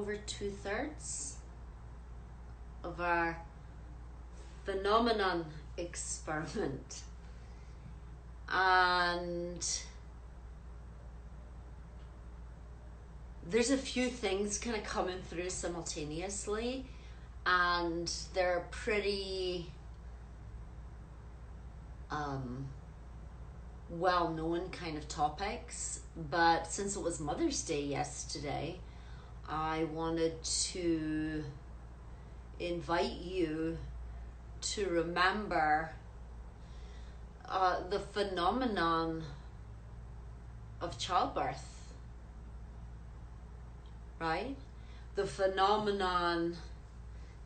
over 2/3 of our phenomenon experiment. And there's a few things kind of coming through simultaneously, and they're pretty well-known kind of topics. But since it was Mother's Day yesterday, I wanted to invite you to remember the phenomenon of childbirth, right? The phenomenon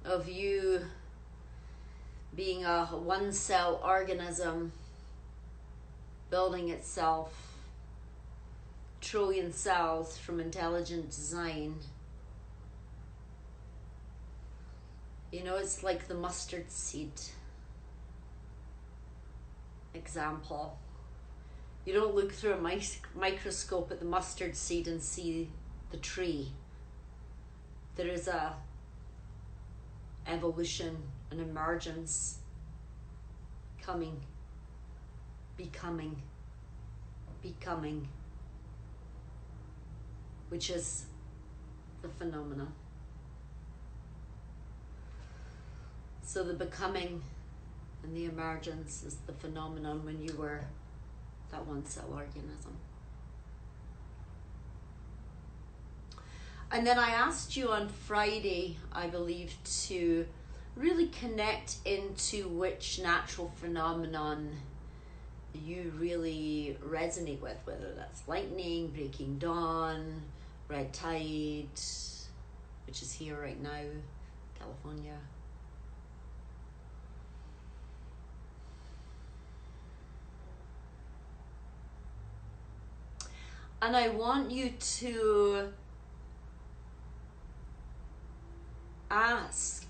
of you being a one-cell organism building itself, trillion cells from intelligent design. You know, it's like the mustard seed example. You don't look through a microscope at the mustard seed and see the tree. There is a evolution, an emergence, coming, becoming, which is the phenomena. So the becoming and the emergence is the phenomenon when you were that one-cell organism. And then I asked you on Friday, I believe, to really connect into which natural phenomenon you really resonate with, whether that's lightning, breaking dawn, red tide, which is here right now, California. And I want you to ask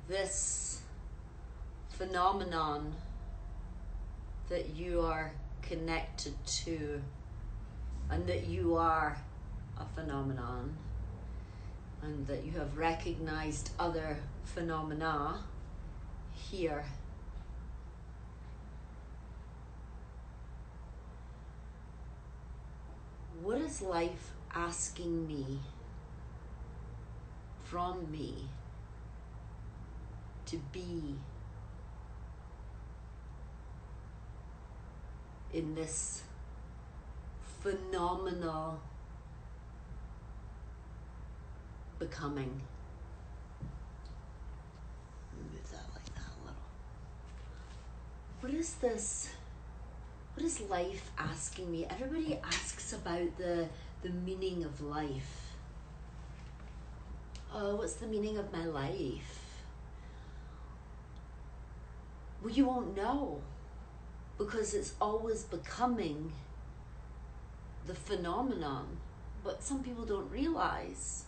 this phenomenon that you are connected to, and that you are a phenomenon, and that you have recognized other phenomena here. What is life asking me, from me, to be in this phenomenal becoming? Move that like that a little. What is this? What is life asking me? Everybody asks about the meaning of life. Oh, what's the meaning of my life? Well, you won't know, because it's always becoming the phenomenon. But some people don't realize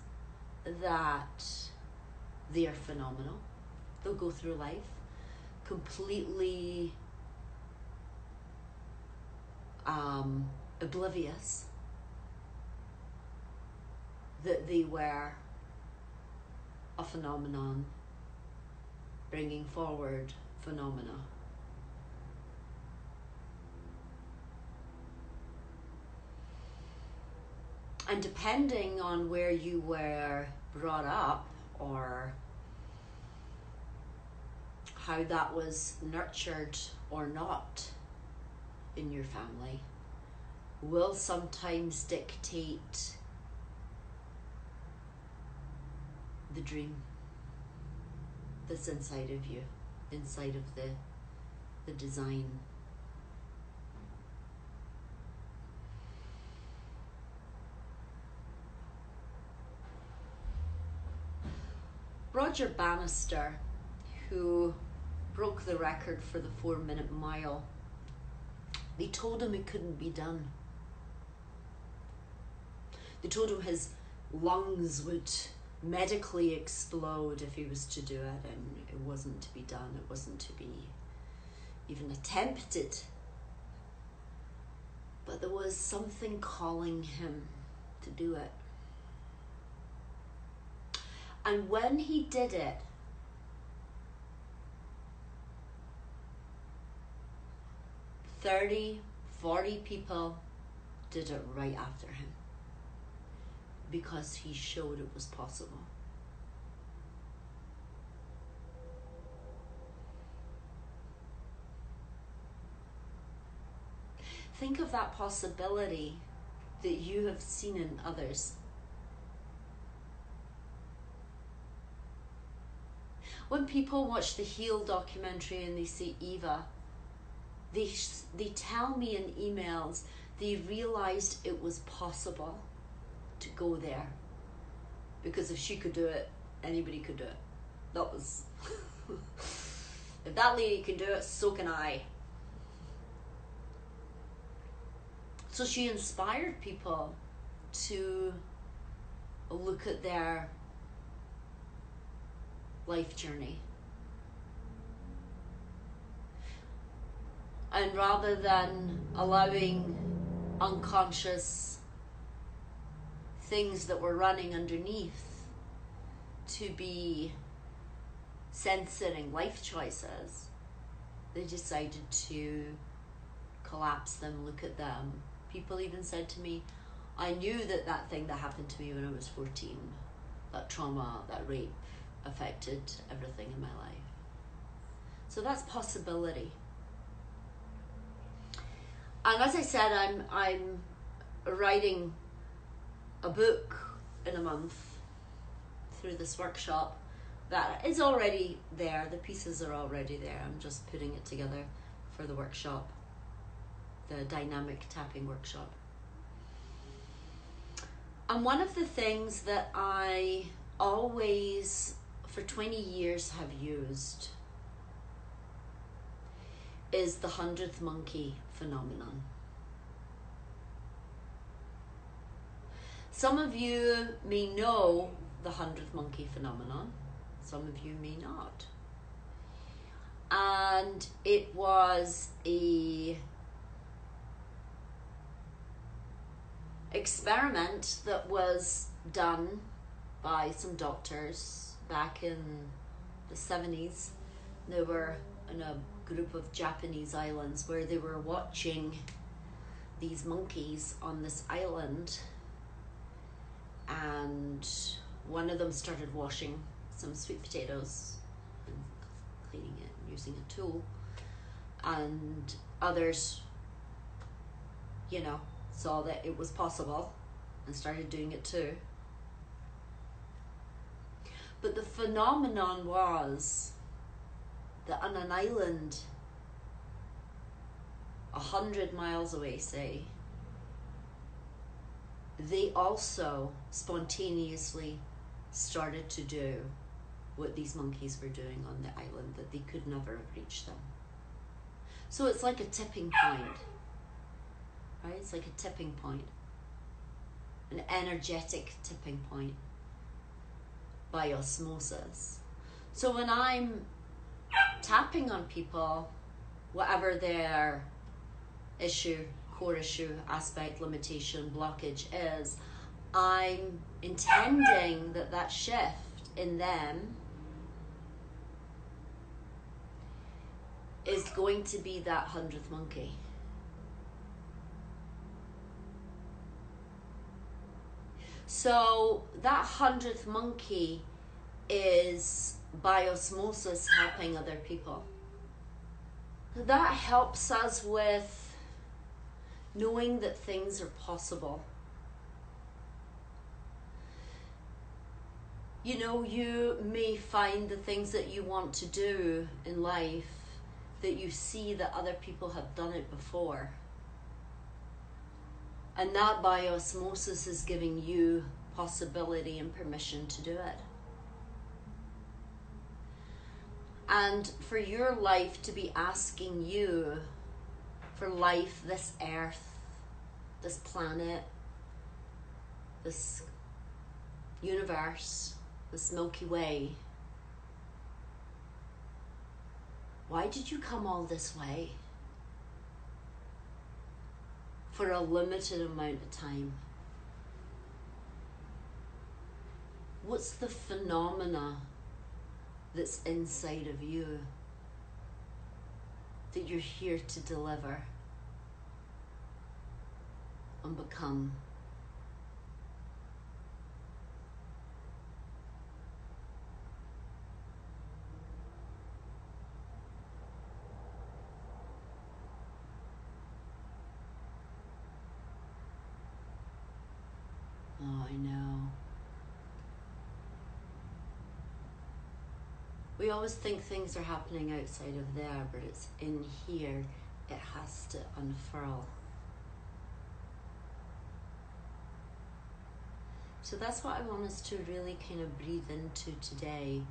that they're phenomenal. They'll go through life completely oblivious that they were a phenomenon, bringing forward phenomena. And depending on where you were brought up, or how that was nurtured or not in your family, will sometimes dictate the dream that's inside of you, inside of the design. Roger Bannister, who broke the record for the 4-minute mile, they told him it couldn't be done. They told him his lungs would medically explode if he was to do it, and it wasn't to be done. It wasn't to be even attempted. But there was something calling him to do it. And when he did it, 30, 40 people did it right after him because he showed it was possible. Think of that possibility that you have seen in others. When people watch the Heal documentary and they see Eva, they tell me in emails they realized it was possible to go there. Because if she could do it, anybody could do it. That was... if that lady can do it, so can I. So she inspired people to look at their life journey. And rather than allowing unconscious things that were running underneath to be censoring life choices, they decided to collapse them, look at them. People even said to me, I knew that thing that happened to me when I was 14, that trauma, that rape, affected everything in my life. So that's possibility. And as I said, I'm writing a book in a month through this workshop that is already there. The pieces are already there. I'm just putting it together for the workshop, the dynamic tapping workshop. And one of the things that I always, for 20 years, have used is the 100th monkey phenomenon. Some of you may know the 100th monkey phenomenon. Some of you may not. And it was a experiment that was done by some doctors back in the 70s. They were in a group of Japanese islands where they were watching these monkeys on this island, and one of them started washing some sweet potatoes and cleaning it using a tool, and others, saw that it was possible and started doing it too. But the phenomenon was that on an island 100 miles away, say, they also spontaneously started to do what these monkeys were doing on the island, that they could never have reached them. So it's like a tipping point, right? It's like a tipping point, an energetic tipping point by osmosis. So when I'm tapping on people, whatever their issue, core issue, aspect, limitation, blockage is, I'm intending that shift in them is going to be that 100th monkey. So that 100th monkey is by osmosis helping other people. That helps us with knowing that things are possible. You may find the things that you want to do in life that you see that other people have done it before. And that by osmosis is giving you possibility and permission to do it. And for your life to be asking you for life, this earth, this planet, this universe, this Milky Way. Why did you come all this way? For a limited amount of time. What's the phenomena that's inside of you that you're here to deliver and become? Oh, I know. We always think things are happening outside of there, but it's in here. It has to unfurl. So that's what I want us to really kind of breathe into today,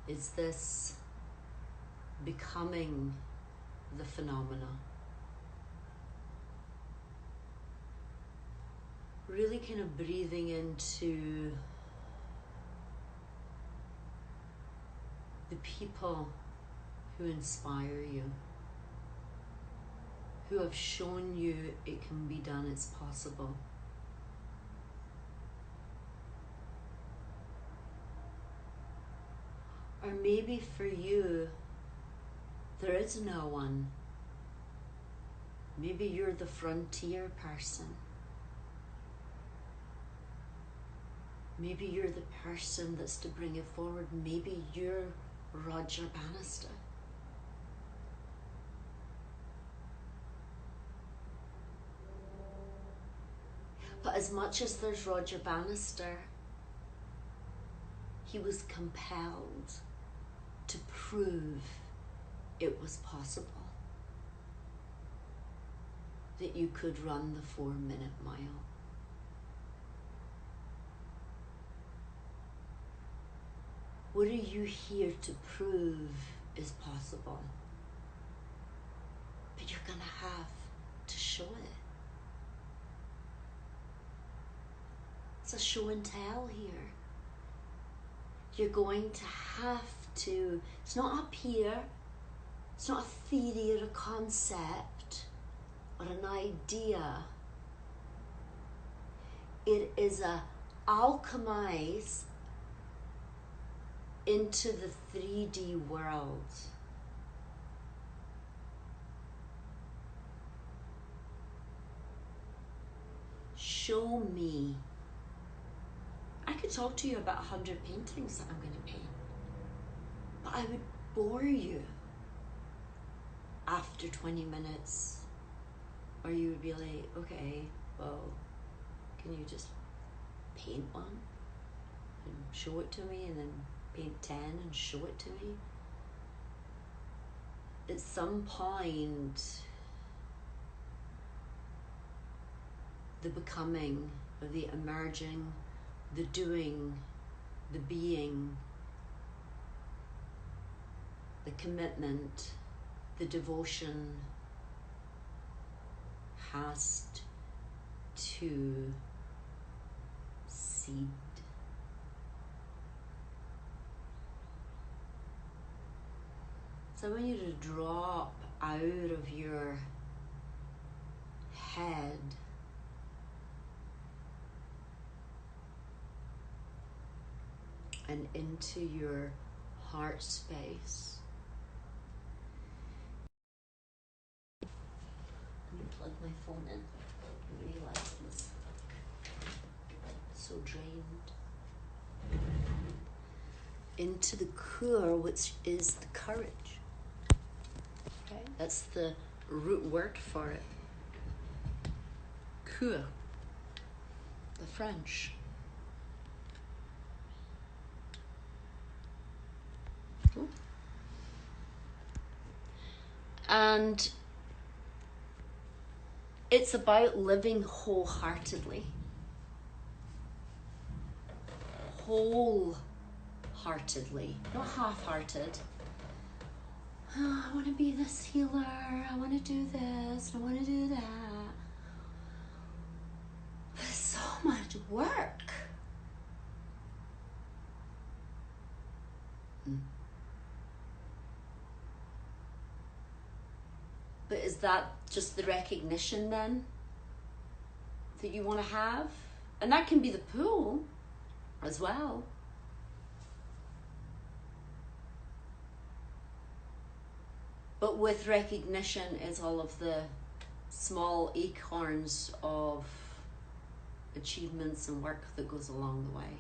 is this becoming the phenomena. Really kind of breathing into the people who inspire you, who have shown you it can be done, it's possible. Or maybe for you, there is no one. Maybe you're the frontier person. Maybe you're the person that's to bring it forward. Maybe you're Roger Bannister. But as much as there's Roger Bannister, he was compelled to prove it was possible, that you could run the 4-minute mile. What are you here to prove is possible? But you're gonna have to show it. It's a show and tell here. You're going to have to, it's not up here, it's not a theory or a concept or an idea. It is a alchemize into the 3D world. Show me. I could talk to you about 100 paintings that I'm going to paint, but I would bore you after 20 minutes, or you would be like, okay, well, can you just paint one and show it to me, and then paint 10 and show it to me? At some point, the becoming, or the emerging, the doing, the being, the commitment, the devotion has to seed. So I want you to drop out of your head and into your heart space. Let me plug my phone in. I realize this. So drained. Into the core, which is the courage. Okay, that's the root word for it. Coeur, the French. Cool. And it's about living wholeheartedly. Wholeheartedly, not half-hearted. Oh, I want to be this healer, I want to do this, I want to do that. But it's so much work. But is that just the recognition then that you want to have? And that can be the pull as well. But with recognition is all of the small acorns of achievements and work that goes along the way.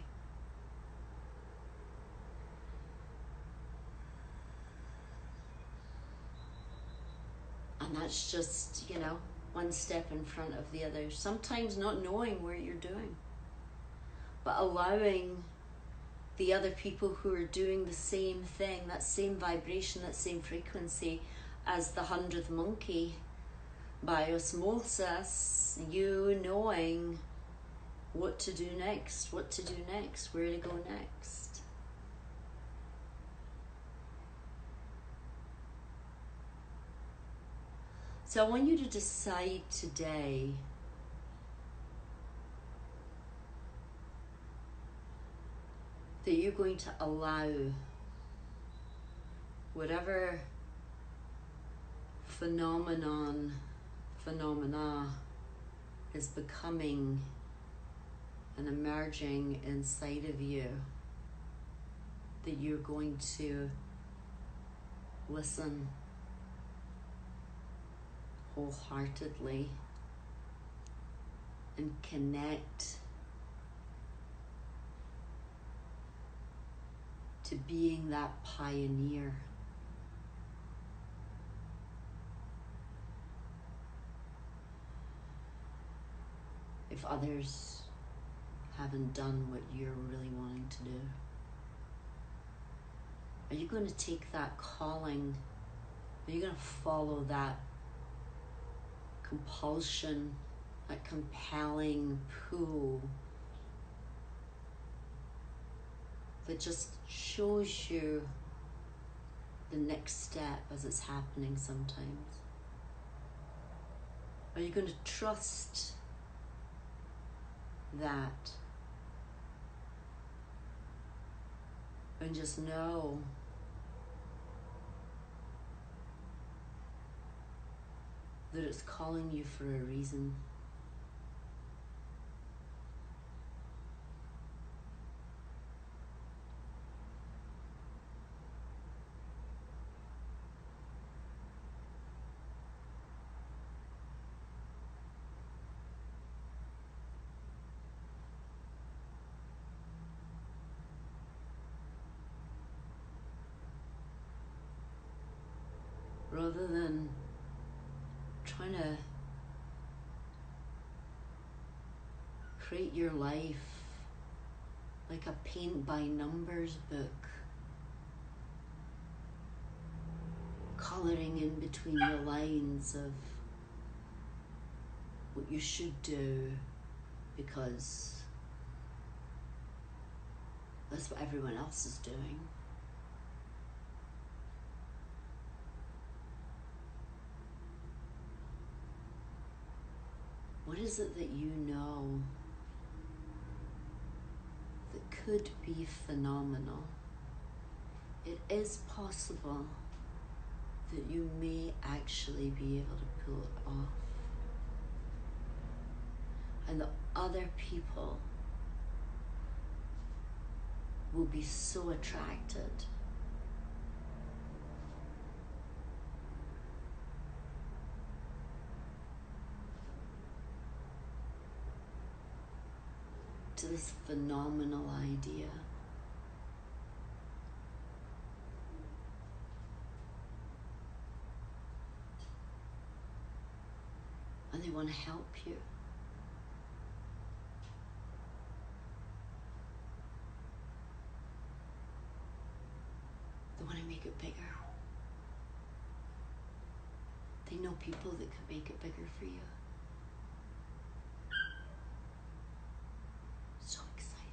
And that's just, you know, one step in front of the other. Sometimes not knowing where you're doing, but allowing the other people who are doing the same thing, that same vibration, that same frequency as the 100th monkey, by osmosis, you knowing what to do next, where to go next. So I want you to decide today that you're going to allow whatever phenomena is becoming and emerging inside of you, that you're going to listen wholeheartedly and connect to being that pioneer. If others haven't done what you're really wanting to do, are you going to take that calling? Are you going to follow that compulsion, that compelling pull that just shows you the next step as it's happening sometimes? Are you going to trust that and just know that it's calling you for a reason? Rather than trying to create your life like a paint by numbers book, coloring in between the lines of what you should do because that's what everyone else is doing. What is it that you know that could be phenomenal? It is possible that you may actually be able to pull it off. And the other people will be so attracted to this phenomenal idea. And they want to help you. They want to make it bigger. They know people that could make it bigger for you. So exciting.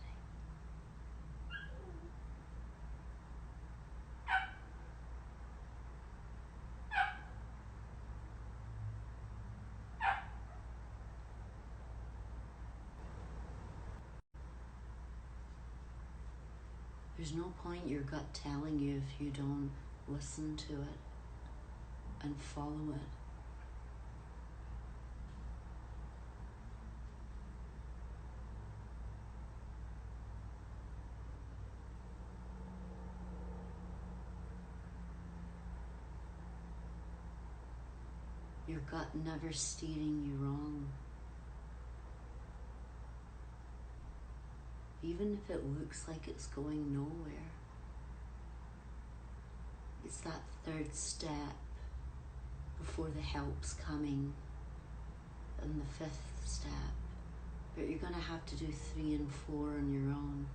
There's no point your gut telling you if you don't listen to it and follow it. gut never steering you wrong. Even if it looks like it's going nowhere. It's that third step before the help's coming, and the fifth step. But you're going to have to do 3 and 4 on your own.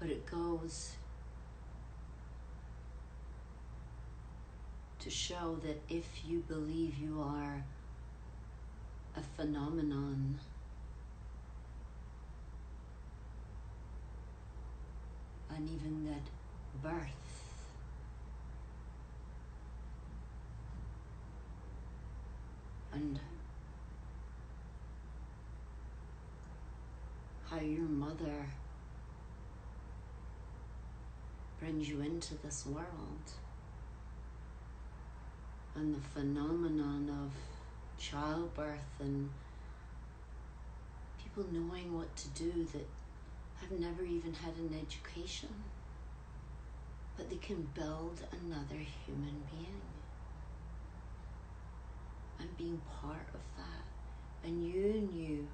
But it goes to show that if you believe you are a phenomenon, and even that birth and how your mother brings you into this world, and the phenomenon of childbirth and people knowing what to do that have never even had an education, but they can build another human being and being part of that. And you knew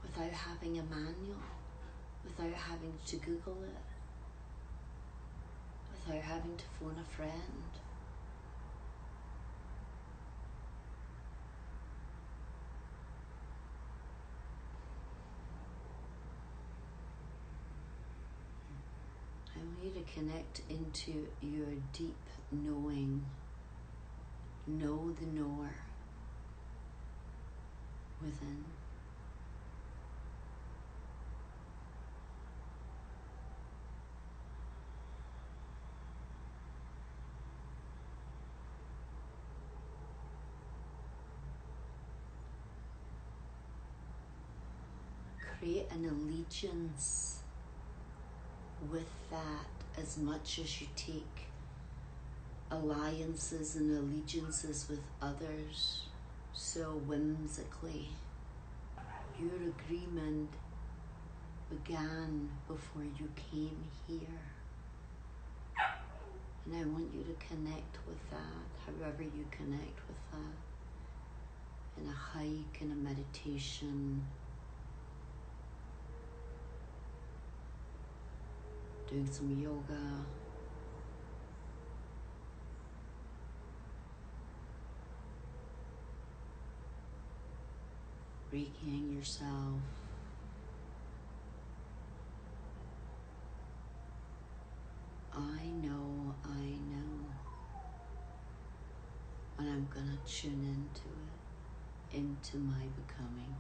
without having a manual, without having to Google it, without having to phone a friend. I want you to connect into your deep knowing. Know the knower within. Create an allegiance with that as much as you take alliances and allegiances with others so whimsically. Your agreement began before you came here. And I want you to connect with that, however you connect with that. In a hike, in a meditation, doing some yoga, reikiing yourself, I know, and I'm gonna tune into it, into my becoming.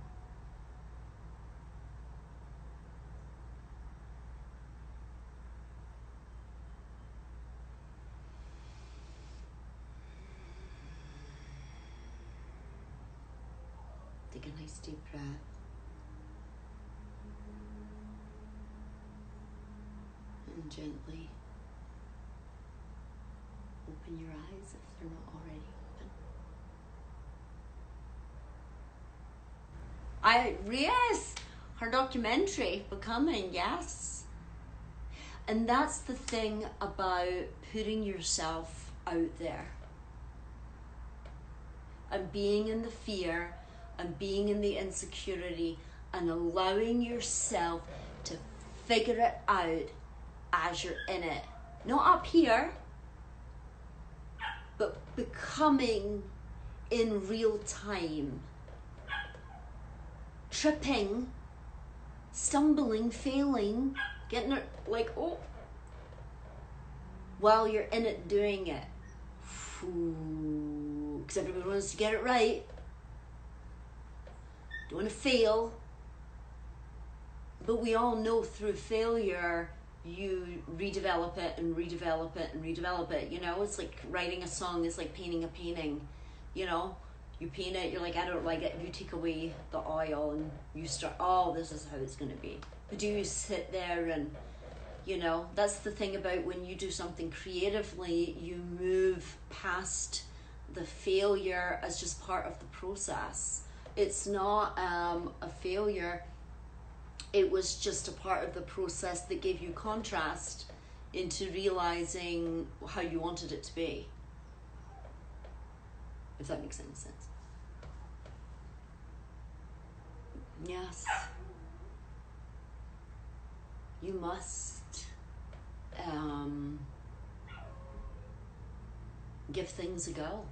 Take a nice deep breath. And gently open your eyes if they're not already open. Yes, her documentary, Becoming, yes. And that's the thing about putting yourself out there and being in the fear and being in the insecurity and allowing yourself to figure it out as you're in it. Not up here, but becoming in real time. Tripping, stumbling, failing, getting it like, oh, while you're in it doing it. Because everybody wants to get it right. Don't want to fail. But we all know through failure, you redevelop it and redevelop it and redevelop it. You know, it's like writing a song, it's like painting a painting. You know, you paint it, you're like, I don't like it. You take away the oil and you start, oh, this is how it's going to be. But do you sit there and, you know, that's the thing about when you do something creatively, you move past the failure as just part of the process. It's not a failure. It was just a part of the process that gave you contrast into realizing how you wanted it to be. If that makes any sense. Yes. You must give things a go.